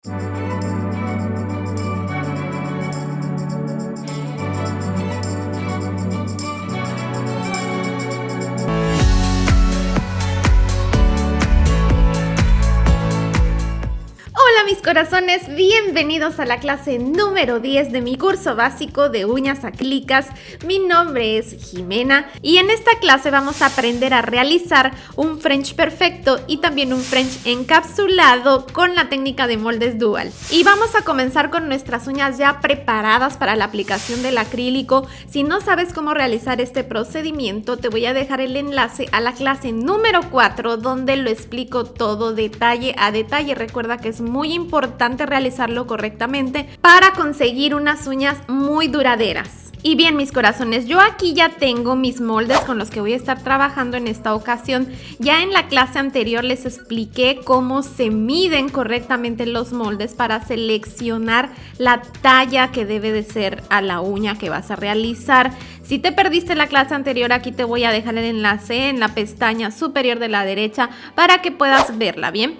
Hola mis corazones, bienvenidos a la clase número 10 de mi curso básico de uñas acrílicas. Mi nombre es Jimena y en esta clase vamos a aprender a realizar un French perfecto y también un French encapsulado con la técnica de moldes dual. Y vamos a comenzar con nuestras uñas ya preparadas para la aplicación del acrílico. Si no sabes cómo realizar este procedimiento, te voy a dejar el enlace a la clase número 4 donde lo explico todo detalle a detalle. Recuerda que es muy importante realizarlo correctamente para conseguir unas uñas muy duraderas. Y bien mis corazones, yo aquí ya tengo mis moldes con los que voy a estar trabajando en esta ocasión. Ya en la clase anterior les expliqué cómo se miden correctamente los moldes para seleccionar la talla que debe de ser a la uña que vas a realizar. Si te perdiste la clase anterior, aquí te voy a dejar el enlace en la pestaña superior de la derecha para que puedas verla, ¿bien?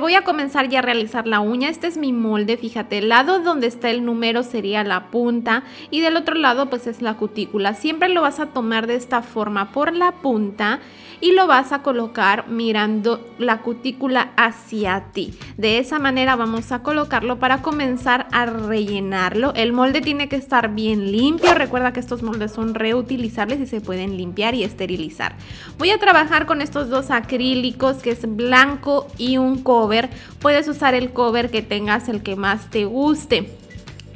Voy a comenzar ya a realizar la uña. Este es mi molde, fíjate, el lado donde está el número sería la punta y del otro lado pues es la cutícula. Siempre lo vas a tomar de esta forma por la punta y lo vas a colocar mirando la cutícula hacia ti. De esa manera vamos a colocarlo para comenzar a rellenarlo. El molde tiene que estar bien limpio. Recuerda que estos moldes son reutilizables y se pueden limpiar y esterilizar. Voy a trabajar con estos dos acrílicos que es blanco y un cover. Puedes usar el cover que tengas, el que más te guste.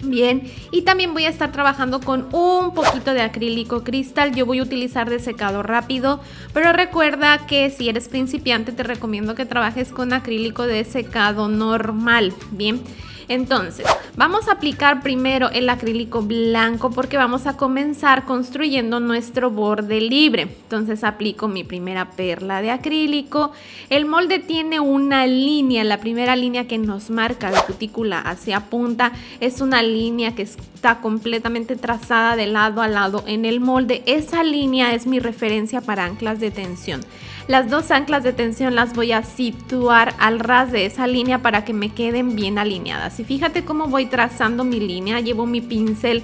Bien, y también voy a estar trabajando con un poquito de acrílico cristal. Yo voy a utilizar de secado rápido, pero recuerda que si eres principiante te recomiendo que trabajes con acrílico de secado normal. Bien, entonces vamos a aplicar primero el acrílico blanco porque vamos a comenzar construyendo nuestro borde libre. Entonces aplico mi primera perla de acrílico. El molde tiene una línea, la primera línea que nos marca de cutícula hacia punta es una línea que está completamente trazada de lado a lado en el molde. Esa línea es mi referencia para anclas de tensión. Las dos anclas de tensión las voy a situar al ras de esa línea para que me queden bien alineadas. Y fíjate cómo voy trazando mi línea. Llevo mi pincel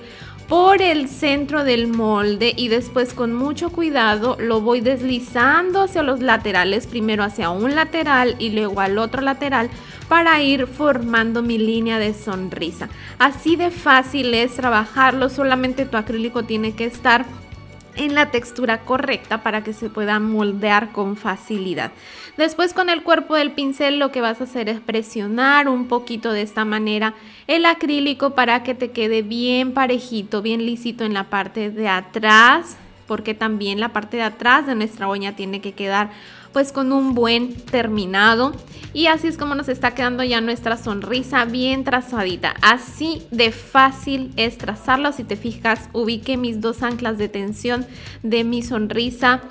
por el centro del molde y después con mucho cuidado lo voy deslizando hacia los laterales, primero hacia un lateral y luego al otro lateral para ir formando mi línea de sonrisa. Así de fácil es trabajarlo, solamente tu acrílico tiene que estar en la textura correcta para que se pueda moldear con facilidad. Después con el cuerpo del pincel lo que vas a hacer es presionar un poquito de esta manera el acrílico para que te quede bien parejito, bien lisito en la parte de atrás, porque también la parte de atrás de nuestra uña tiene que quedar pues con un buen terminado. Y así es como nos está quedando ya nuestra sonrisa bien trazadita. Así de fácil es trazarlo. Si te fijas, ubiqué mis dos anclas de tensión de mi sonrisa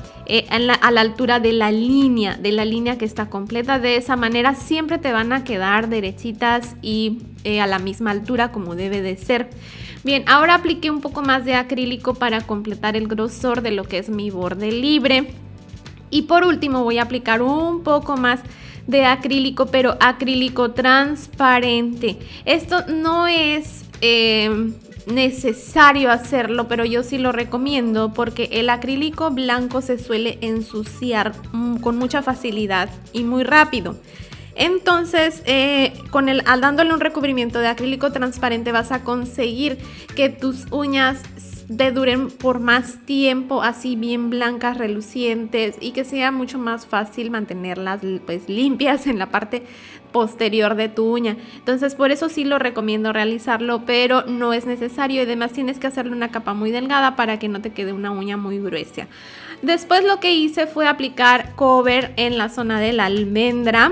a la altura de la línea que está completa. De esa manera siempre te van a quedar derechitas y a la misma altura como debe de ser. Bien, ahora apliqué un poco más de acrílico para completar el grosor de lo que es mi borde libre. Y por último voy a aplicar un poco más de acrílico, pero acrílico transparente. Esto no es necesario hacerlo, pero yo sí lo recomiendo porque el acrílico blanco se suele ensuciar con mucha facilidad y muy rápido. Entonces, al dándole un recubrimiento de acrílico transparente vas a conseguir que tus uñas te duren por más tiempo, así bien blancas, relucientes, y que sea mucho más fácil mantenerlas pues limpias en la parte posterior de tu uña. Entonces por eso sí lo recomiendo realizarlo, pero no es necesario y además tienes que hacerle una capa muy delgada para que no te quede una uña muy gruesa. Después lo que hice fue aplicar cover en la zona de la almendra.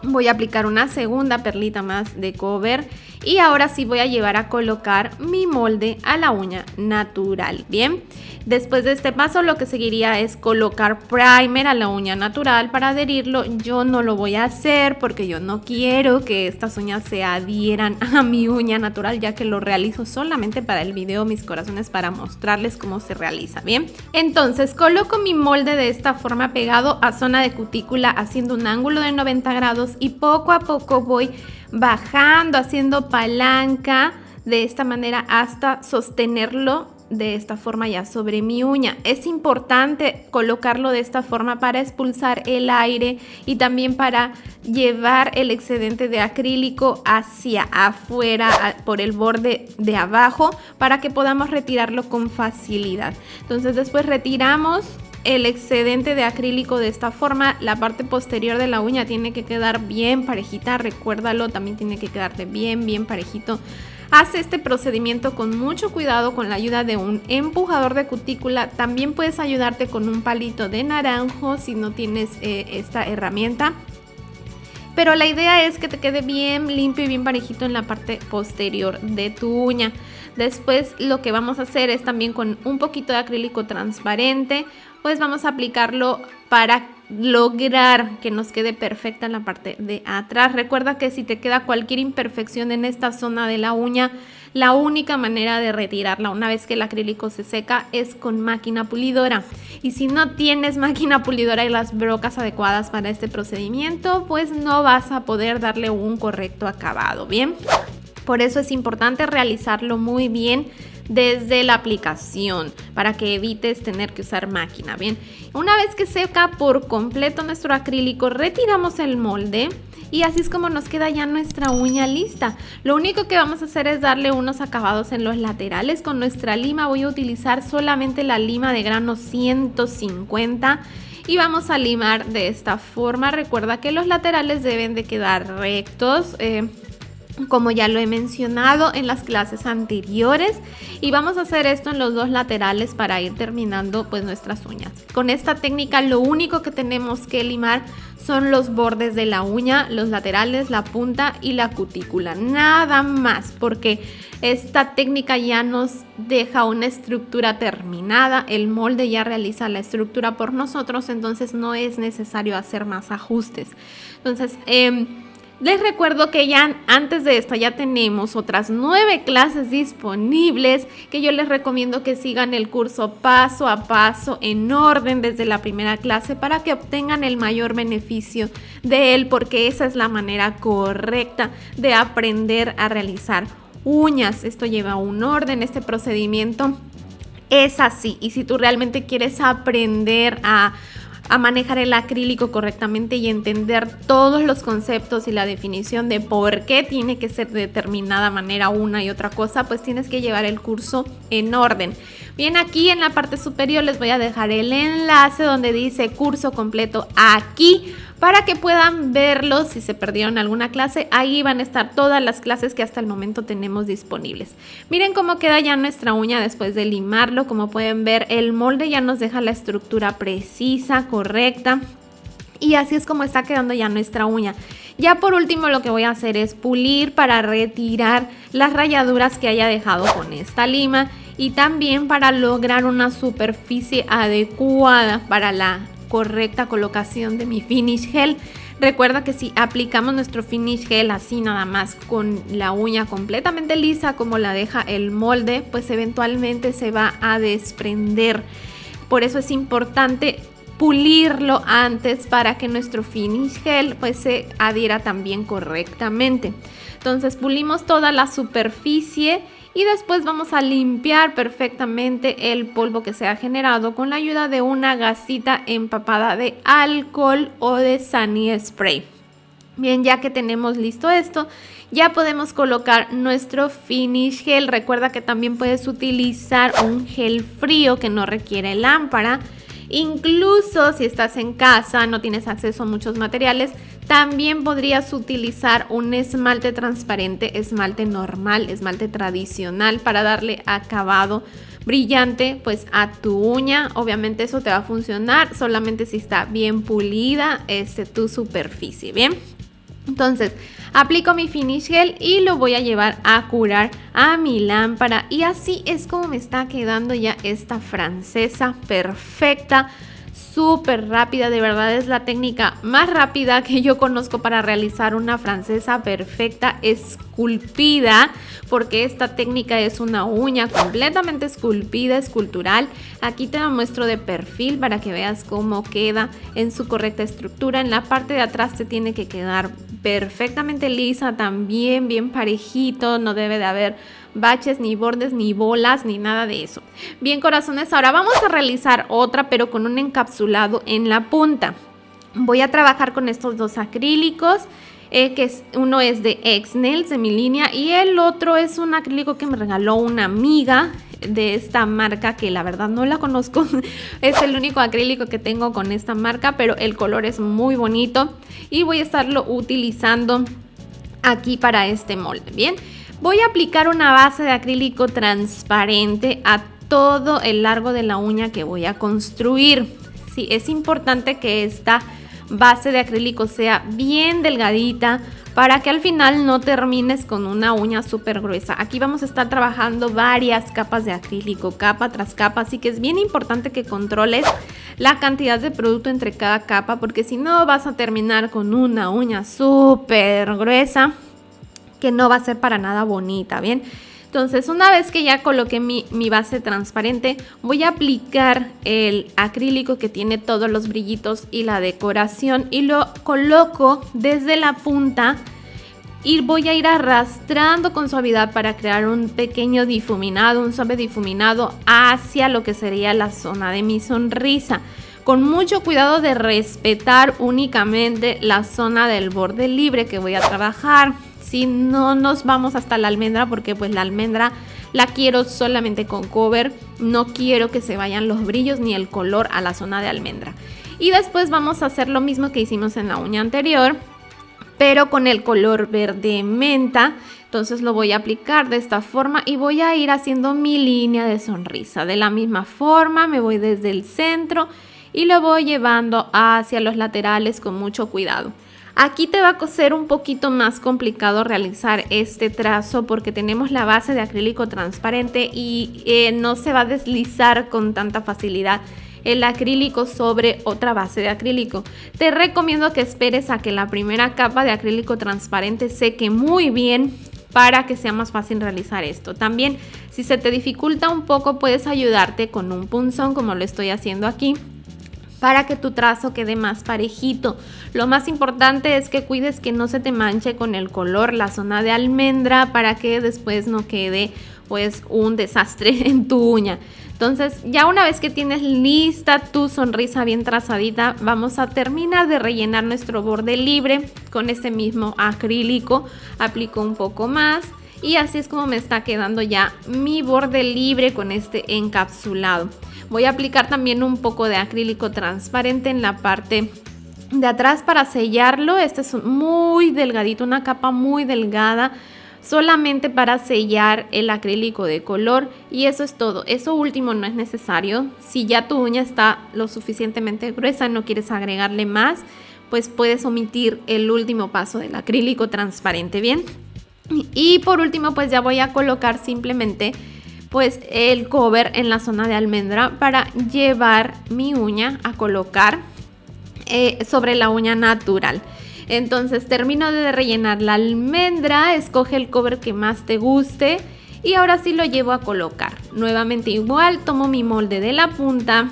Voy a aplicar una segunda perlita más de cover y ahora sí voy a llevar a colocar mi molde a la uña natural. Bien, después de este paso lo que seguiría es colocar primer a la uña natural para adherirlo. Yo no lo voy a hacer porque yo no quiero que estas uñas se adhieran a mi uña natural, ya que lo realizo solamente para el video, mis corazones, para mostrarles cómo se realiza. Bien, entonces coloco mi molde de esta forma pegado a zona de cutícula haciendo un ángulo de 90 grados dedos y poco a poco voy bajando, haciendo palanca de esta manera hasta sostenerlo de esta forma ya sobre mi uña. Es importante colocarlo de esta forma para expulsar el aire y también para llevar el excedente de acrílico hacia afuera por el borde de abajo para que podamos retirarlo con facilidad. Entonces después retiramos el excedente de acrílico de esta forma. La parte posterior de la uña tiene que quedar bien parejita, recuérdalo, también tiene que quedarte bien parejito. Haz este procedimiento con mucho cuidado con la ayuda de un empujador de cutícula. También puedes ayudarte con un palito de naranjo si no tienes esta herramienta. Pero la idea es que te quede bien limpio y bien parejito en la parte posterior de tu uña. Después lo que vamos a hacer es también con un poquito de acrílico transparente, pues vamos a aplicarlo para lograr que nos quede perfecta en la parte de atrás. Recuerda que si te queda cualquier imperfección en esta zona de la uña, la única manera de retirarla una vez que el acrílico se seca es con máquina pulidora. Y si no tienes máquina pulidora y las brocas adecuadas para este procedimiento, pues no vas a poder darle un correcto acabado, ¿bien? Por eso es importante realizarlo muy bien desde la aplicación para que evites tener que usar máquina. Bien, una vez que seca por completo nuestro acrílico, retiramos el molde y así es como nos queda ya nuestra uña lista. Lo único que vamos a hacer es darle unos acabados en los laterales. Con nuestra lima voy a utilizar solamente la lima de grano 150 y vamos a limar de esta forma. Recuerda que los laterales deben de quedar rectos, como ya lo he mencionado en las clases anteriores, y vamos a hacer esto en los dos laterales para ir terminando pues nuestras uñas. Con esta técnica lo único que tenemos que limar son los bordes de la uña, los laterales, la punta y la cutícula, nada más, porque esta técnica ya nos deja una estructura terminada, el molde ya realiza la estructura por nosotros, entonces no es necesario hacer más ajustes. Entonces les recuerdo que ya antes de esto ya tenemos otras 9 clases disponibles que yo les recomiendo que sigan el curso paso a paso en orden desde la primera clase para que obtengan el mayor beneficio de él, porque esa es la manera correcta de aprender a realizar uñas. Esto lleva un orden, este procedimiento es así, y si tú realmente quieres aprender a manejar el acrílico correctamente y entender todos los conceptos y la definición de por qué tiene que ser de determinada manera una y otra cosa, pues tienes que llevar el curso en orden. Bien, aquí en la parte superior les voy a dejar el enlace donde dice curso completo aquí para que puedan verlo. Si se perdieron alguna clase, ahí van a estar todas las clases que hasta el momento tenemos disponibles. Miren cómo queda ya nuestra uña después de limarlo. Como pueden ver, el molde ya nos deja la estructura precisa, correcta. Y así es como está quedando ya nuestra uña. Ya por último lo que voy a hacer es pulir para retirar las rayaduras que haya dejado con esta lima y también para lograr una superficie adecuada para la correcta colocación de mi finish gel. Recuerda que si aplicamos nuestro finish gel así nada más con la uña completamente lisa como la deja el molde, pues eventualmente se va a desprender. Por eso es importante pulirlo antes para que nuestro finish gel pues se adhiera también correctamente. Entonces pulimos toda la superficie y después vamos a limpiar perfectamente el polvo que se ha generado con la ayuda de una gasita empapada de alcohol o de Sunny Spray. Bien, ya que tenemos listo esto, ya podemos colocar nuestro finish gel. Recuerda que también puedes utilizar un gel frío que no requiere lámpara. Incluso si estás en casa, no tienes acceso a muchos materiales, también podrías utilizar un esmalte transparente, esmalte normal, esmalte tradicional para darle acabado brillante pues a tu uña. Obviamente eso te va a funcionar solamente si está bien pulida tu superficie, ¿bien? Entonces aplico mi finish gel y lo voy a llevar a curar a mi lámpara y así es como me está quedando ya esta francesa perfecta, súper rápida, de verdad es la técnica más rápida que yo conozco para realizar una francesa perfecta esculpida, porque esta técnica es una uña completamente esculpida, escultural. Aquí te la muestro de perfil para que veas cómo queda en su correcta estructura. En la parte de atrás te tiene que quedar perfectamente lisa, también bien parejito, no debe de haber baches, ni bordes, ni bolas, ni nada de eso. Bien, corazones, ahora vamos a realizar otra, pero con un encapsulado en la punta. Voy a trabajar con estos dos acrílicos, uno es de X-Nails de mi línea y el otro es un acrílico que me regaló una amiga de esta marca, que la verdad no la conozco. Es el único acrílico que tengo con esta marca, pero el color es muy bonito y voy a estarlo utilizando aquí para este molde. Bien, voy a aplicar una base de acrílico transparente a todo el largo de la uña que voy a construir. Sí, es importante que esta base de acrílico sea bien delgadita para que al final no termines con una uña súper gruesa. Aquí vamos a estar trabajando varias capas de acrílico, capa tras capa, así que es bien importante que controles la cantidad de producto entre cada capa, porque si no vas a terminar con una uña súper gruesa que no va a ser para nada bonita, ¿bien? Entonces, una vez que ya coloqué mi base transparente, voy a aplicar el acrílico que tiene todos los brillitos y la decoración y lo coloco desde la punta y voy a ir arrastrando con suavidad para crear un pequeño difuminado, un suave difuminado hacia lo que sería la zona de mi sonrisa. Con mucho cuidado de respetar únicamente la zona del borde libre que voy a trabajar. Si no nos vamos hasta la almendra, porque pues la almendra la quiero solamente con cover, no quiero que se vayan los brillos ni el color a la zona de almendra. Y después vamos a hacer lo mismo que hicimos en la uña anterior, pero con el color verde menta. Entonces lo voy a aplicar de esta forma y voy a ir haciendo mi línea de sonrisa. De la misma forma me voy desde el centro y lo voy llevando hacia los laterales con mucho cuidado. Aquí te va a ser un poquito más complicado realizar este trazo porque tenemos la base de acrílico transparente y no se va a deslizar con tanta facilidad el acrílico sobre otra base de acrílico. Te recomiendo que esperes a que la primera capa de acrílico transparente seque muy bien para que sea más fácil realizar esto. También, si se te dificulta un poco, puedes ayudarte con un punzón como lo estoy haciendo aquí, para que tu trazo quede más parejito. Lo más importante es que cuides que no se te manche con el color la zona de almendra para que después no quede pues un desastre en tu uña. Entonces, ya una vez que tienes lista tu sonrisa bien trazadita, vamos a terminar de rellenar nuestro borde libre con este mismo acrílico. Aplico un poco más y así es como me está quedando ya mi borde libre con este encapsulado. Voy a aplicar también un poco de acrílico transparente en la parte de atrás para sellarlo. Este es muy delgadito, una capa muy delgada, solamente para sellar el acrílico de color, y eso es todo. Eso último no es necesario. Si ya tu uña está lo suficientemente gruesa y no quieres agregarle más, pues puedes omitir el último paso del acrílico transparente, ¿bien? Y por último, pues ya voy a colocar simplemente pues el cover en la zona de almendra para llevar mi uña a colocar sobre la uña natural. Entonces termino de rellenar la almendra, escoge el cover que más te guste y ahora sí lo llevo a colocar. Nuevamente igual, tomo mi molde de la punta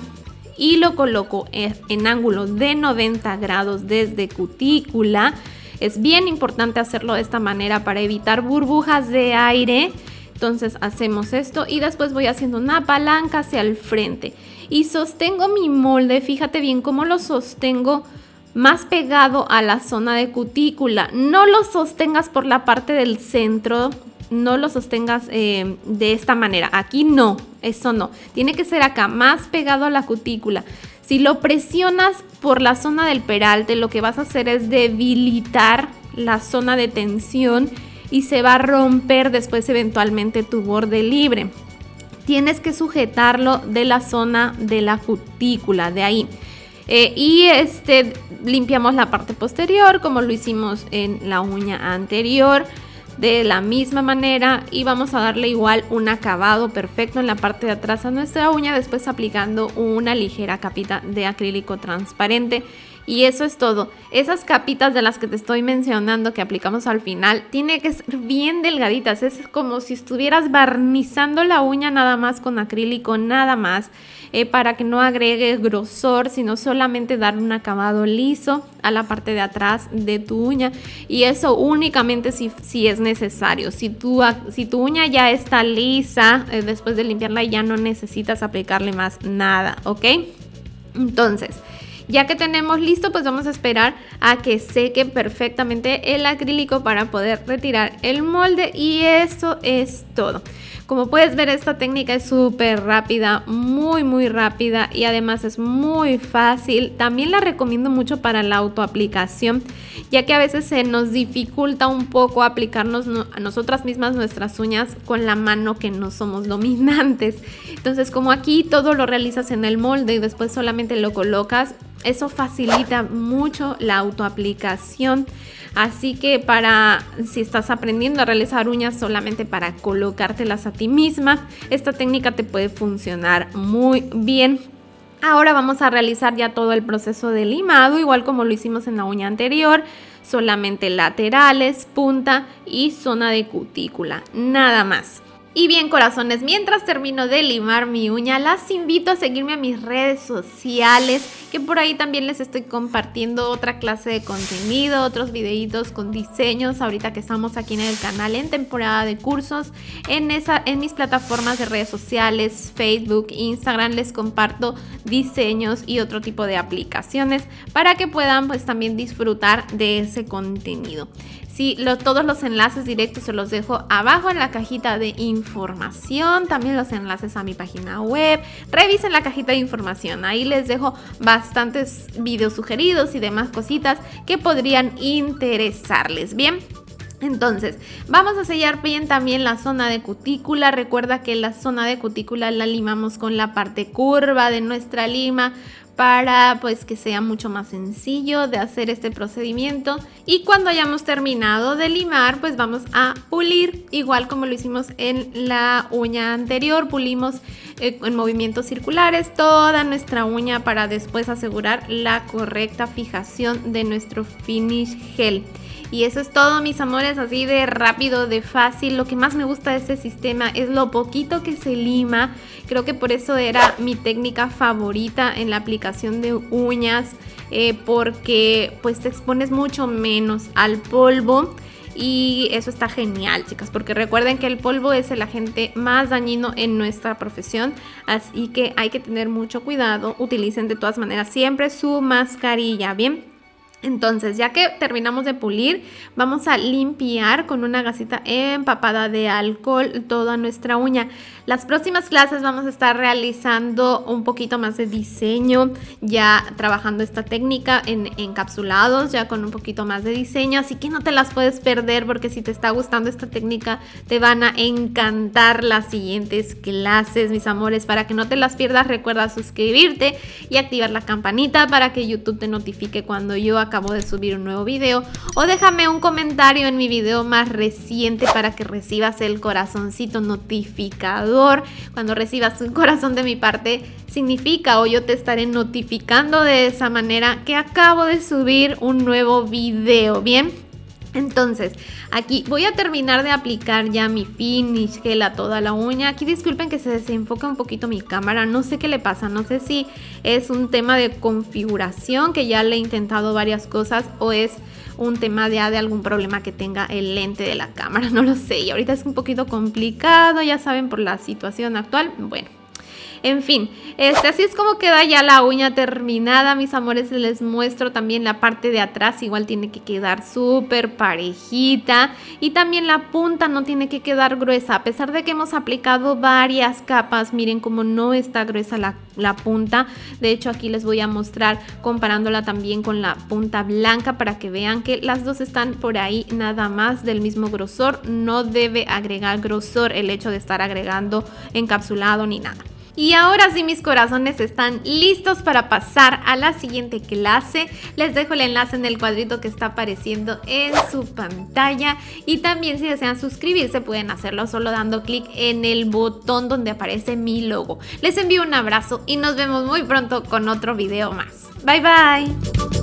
y lo coloco en ángulo de 90 grados desde cutícula. Es bien importante hacerlo de esta manera para evitar burbujas de aire. Entonces hacemos esto y después voy haciendo una palanca hacia el frente y sostengo mi molde. Fíjate bien cómo lo sostengo más pegado a la zona de cutícula. No lo sostengas por la parte del centro, no lo sostengas de esta manera. Aquí no, eso no. Tiene que ser acá, más pegado a la cutícula. Si lo presionas por la zona del peralte, lo que vas a hacer es debilitar la zona de tensión y se va a romper después eventualmente tu borde libre. Tienes que sujetarlo de la zona de la cutícula, de ahí. Limpiamos la parte posterior como lo hicimos en la uña anterior. de la misma manera y vamos a darle igual un acabado perfecto en la parte de atrás a nuestra uña, después aplicando una ligera capita de acrílico transparente. Y eso es todo. Esas capitas de las que te estoy mencionando que aplicamos al final, tiene que ser bien delgaditas. Es como si estuvieras barnizando la uña nada más con acrílico, nada más. Para que no agregue grosor, sino solamente dar un acabado liso a la parte de atrás de tu uña. Y eso únicamente si es necesario. Si tu uña ya está lisa, después de limpiarla ya no necesitas aplicarle más nada, ¿ok? Entonces, ya que tenemos listo, pues vamos a esperar a que seque perfectamente el acrílico para poder retirar el molde y eso es todo. Como puedes ver, esta técnica es súper rápida, muy rápida y además es muy fácil. También la recomiendo mucho para la autoaplicación, ya que a veces se nos dificulta un poco aplicarnos a nosotras mismas nuestras uñas con la mano que no somos dominantes. Entonces, como aquí todo lo realizas en el molde y después solamente lo colocas, eso facilita mucho la autoaplicación. Así que si estás aprendiendo a realizar uñas solamente para colocártelas a ti misma, esta técnica te puede funcionar muy bien. Ahora vamos a realizar ya todo el proceso de limado, igual como lo hicimos en la uña anterior, solamente laterales, punta y zona de cutícula, nada más. Y bien, corazones, mientras termino de limar mi uña, las invito a seguirme a mis redes sociales, que por ahí también les estoy compartiendo otra clase de contenido, otros videitos con diseños, ahorita que estamos aquí en el canal en temporada de cursos. En mis plataformas de redes sociales, Facebook, Instagram, les comparto diseños y otro tipo de aplicaciones para que puedan pues también disfrutar de ese contenido. Sí, todos los enlaces directos se los dejo abajo en la cajita de información, también los enlaces a mi página web. Revisen la cajita de información, ahí les dejo bastantes videos sugeridos y demás cositas que podrían interesarles. Bien, entonces vamos a sellar bien también la zona de cutícula. Recuerda que la zona de cutícula la limamos con la parte curva de nuestra lima, para pues que sea mucho más sencillo de hacer este procedimiento. Y cuando hayamos terminado de limar, pues vamos a pulir, igual como lo hicimos en la uña anterior. Pulimos en movimientos circulares toda nuestra uña para después asegurar la correcta fijación de nuestro finish gel. Y eso es todo, mis amores, así de rápido, de fácil. Lo que más me gusta de este sistema es lo poquito que se lima. Creo que por eso era mi técnica favorita en la aplicación de uñas, porque pues te expones mucho menos al polvo. Y eso está genial, chicas, porque recuerden que el polvo es el agente más dañino en nuestra profesión, así que hay que tener mucho cuidado. Utilicen de todas maneras siempre su mascarilla, ¿bien? Entonces, ya que terminamos de pulir, vamos a limpiar con una gasita empapada de alcohol toda nuestra uña. Las próximas clases vamos a estar realizando un poquito más de diseño, ya trabajando esta técnica en encapsulados, ya con un poquito más de diseño, así que no te las puedes perder, porque si te está gustando esta técnica te van a encantar las siguientes clases, mis amores. Para que no te las pierdas, recuerda suscribirte y activar la campanita para que YouTube te notifique cuando yo acabo de subir un nuevo video, o déjame un comentario en mi video más reciente para que recibas el corazoncito notificador. Cuando recibas un corazón de mi parte, significa, o yo te estaré notificando de esa manera, que acabo de subir un nuevo video. Bien, entonces aquí voy a terminar de aplicar ya mi finish gel a toda la uña. Aquí disculpen que se desenfoca un poquito mi cámara, no sé qué le pasa, no sé si es un tema de configuración, que ya le he intentado varias cosas, o es un tema de algún problema que tenga el lente de la cámara, no lo sé. Y ahorita es un poquito complicado, ya saben, por la situación actual. Bueno, en fin, así es como queda ya la uña terminada, mis amores. Les muestro también la parte de atrás, igual tiene que quedar súper parejita, y también la punta no tiene que quedar gruesa, a pesar de que hemos aplicado varias capas. Miren cómo no está gruesa la punta. De hecho, aquí les voy a mostrar comparándola también con la punta blanca, para que vean que las dos están por ahí nada más del mismo grosor. No debe agregar grosor el hecho de estar agregando encapsulado ni nada. Y ahora sí, mis corazones están listos para pasar a la siguiente clase. Les dejo el enlace en el cuadrito que está apareciendo en su pantalla. Y también si desean suscribirse pueden hacerlo solo dando clic en el botón donde aparece mi logo. Les envío un abrazo y nos vemos muy pronto con otro video más. Bye bye.